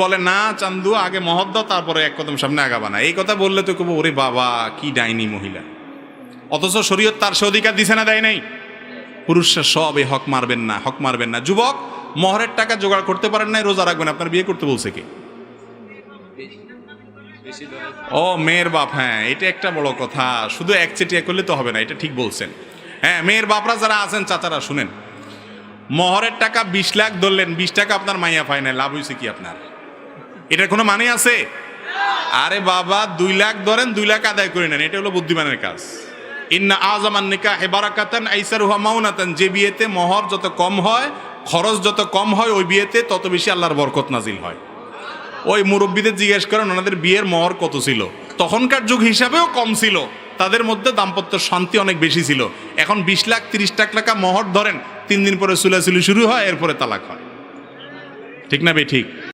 বলে না চান্দু আগে মহৎ দাও তারপরে এক কদম সামনে আগাবা না, এই কথা বললে তো কেবল ওরে বাবা কি ডাইনি মহিলা। অথচ শরীয়ত তার সে অধিকার দিছে না, দেয় নাই? পুরুষরা সব এই হক মারবেন না, হক মারবেন না। যুবক, মহরের টাকা জোগাড় করতে পারেন নাই, রোজা রাখবেন, আপনার বিয়ে করতে বলছে কে? ও মেয়ের বাপ, হ্যাঁ এটা একটা বড় কথা। শুধু একচেটিয়া করলে তো হবে না, এটা ঠিক বলছেন। হ্যাঁ, মেয়ের বাপরা যারা আছেন, চাচারা শুনেন, মহরের টাকা 20 লাখ ধরলেন, 20 টাকা আপনার মাইয়া পায় না, লাভ হয়েছে কি আপনার? এটার কোনো মানে আছে? আরে বাবা 2 লাখ ধরেন, 2 লাখ আদায় করে নেন, এটা হলো বুদ্ধিমানের কাজ। ইন্না আযামান নিকাহি বারাকাতান আইসারুহা মাউনাতান, যে বিয়েতে মহর যত কম হয়, খরচ যত কম হয়, ওই বিয়েতে তত বেশি আল্লাহর বরকত নাজিল হয়। ওই মুরব্বীদের জিজ্ঞেস করেন ওনাদের বিয়ের মহর কত ছিল, তখনকার যুগ হিসাবেও কম ছিল, তাদের মধ্যে দাম্পত্য শান্তি অনেক বেশি ছিল। এখন 20 লাখ 30 লাখ টাকা মহর ধরেন, 3 দিন পরে চুলাচুলি শুরু হয়, এরপরে তালাক হয়। ঠিক না বে ঠিক?